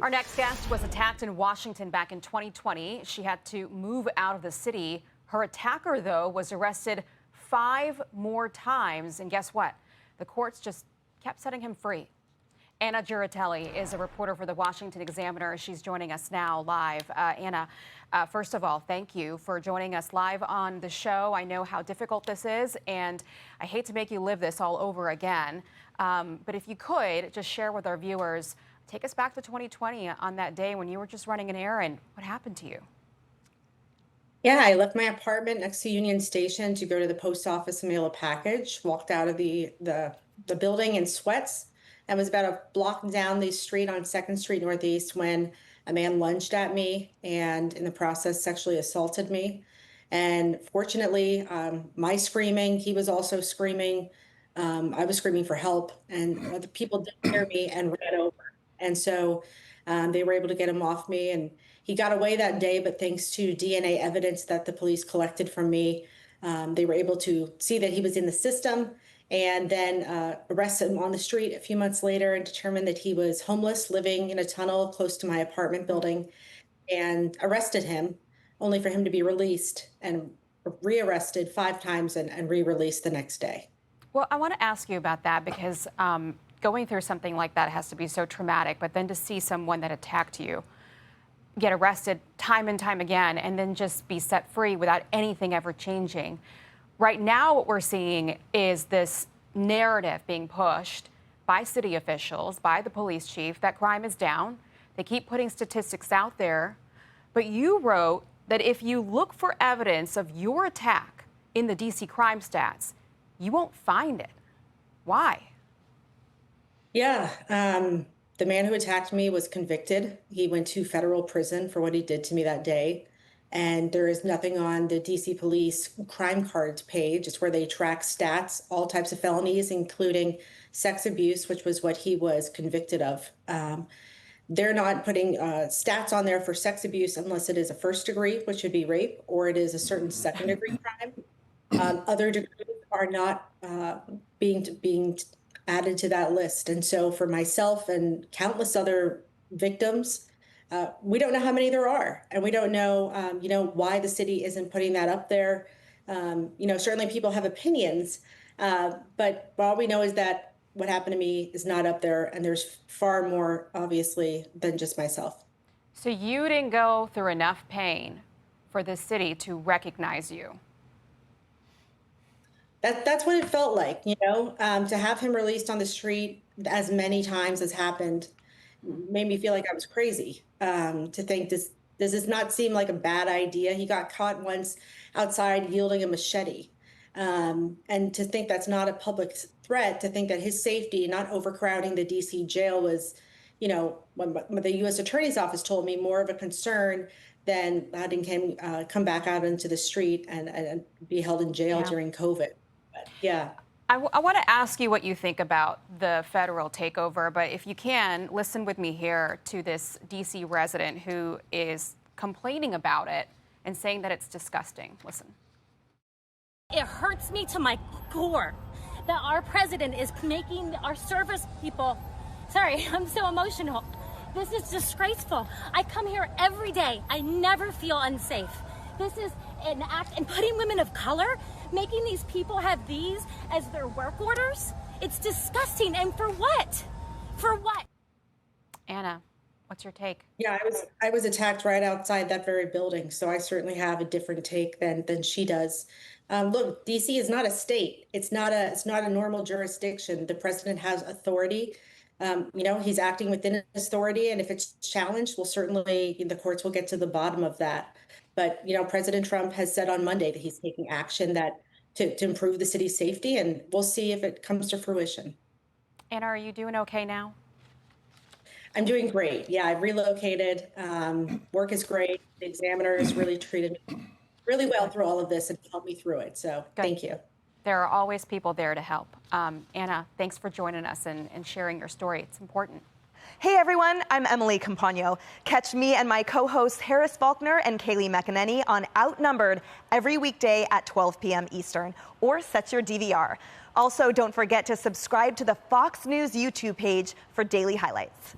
Our next guest was attacked in Washington back in 2020. She had to move out of the city. Her attacker, though, was arrested 5 more times. And guess what? The courts just kept setting him free. Anna Giaritelli is a reporter for the Washington Examiner. She's joining us now live. Anna, first of all, thank you for joining us live on the show. I know how difficult this is, and I hate to make you live this all over again. But if you could just share with our viewers, take us back to 2020 on that day when you were just running an errand. What happened to you? Yeah, I left my apartment next to Union Station to go to the post office and mail a package. Walked out of the building in sweats and was about a block down the street on 2nd Street Northeast when a man lunged at me and in the process sexually assaulted me. And fortunately, my screaming, he was also screaming. I was screaming for help, and other people didn't hear me and ran over. And so they were able to get him off me, and he got away that day. But thanks to DNA evidence that the police collected from me, they were able to see that he was in the system and then arrested him on the street a few months later and determined that he was homeless, living in a tunnel close to my apartment building, and arrested him only for him to be released and rearrested 5 times and re-released the next day. Well, I want to ask you about that because going through something like that has to be so traumatic, but then to see someone that attacked you get arrested time and time again and then just be set free without anything ever changing. Right now, what we're seeing is this narrative being pushed by city officials, by the police chief, that crime is down. They keep putting statistics out there. But you wrote that if you look for evidence of your attack in the DC crime stats, you won't find it. Why? Yeah, the man who attacked me was convicted. He went to federal prison for what he did to me that day. And there is nothing on the DC police crime cards page. It's where they track stats, all types of felonies, including sex abuse, which was what he was convicted of. They're not putting stats on there for sex abuse unless it is a 1st degree, which would be rape, or it is a certain 2nd degree crime. Other degrees are not being added to that list. And so for myself and countless other victims, we don't know how many there are, and we don't know, why the city isn't putting that up there. Certainly people have opinions, but all we know is that what happened to me is not up there, and there's far more, obviously, than just myself. So you didn't go through enough pain for the city to recognize you? That's what it felt like, to have him released on the street as many times as happened made me feel like I was crazy. To think does this not seem like a bad idea? He got caught once outside wielding a machete. And to think that's not a public threat, to think that his safety, not overcrowding the DC jail was, when the U.S. Attorney's Office told me, more of a concern than having him come back out into the street and be held in jail during COVID. But, yeah. I want to ask you what you think about the federal takeover, but if you can, listen with me here to this D.C. resident who is complaining about it and saying that it's disgusting. Listen. It hurts me to my core that our president is making our service people, sorry, I'm so emotional. This is disgraceful. I come here every day. I never feel unsafe. This is an act, and putting women of color, making these people have these as their work orders, it's disgusting. And for what? For what? Anna, what's your take? Yeah, I was attacked right outside that very building, so I certainly have a different take than she does. Look, DC is not a state. It's not a normal jurisdiction. The president has authority. He's acting within his authority, and if it's challenged, the courts will get to the bottom of that. But, President Trump has said on Monday that he's taking action to improve the city's safety, and we'll see if it comes to fruition. Anna, are you doing okay now? I'm doing great. Yeah, I've relocated. Work is great. The Examiner has really treated me really well through all of this and helped me through it. So thank you. There are always people there to help. Anna, thanks for joining us and sharing your story. It's important. Hey everyone, I'm Emily Campagno. Catch me and my co-hosts Harris Faulkner and Kaylee McEnany on Outnumbered every weekday at 12 p.m. Eastern, or set your DVR. Also, don't forget to subscribe to the Fox News YouTube page for daily highlights.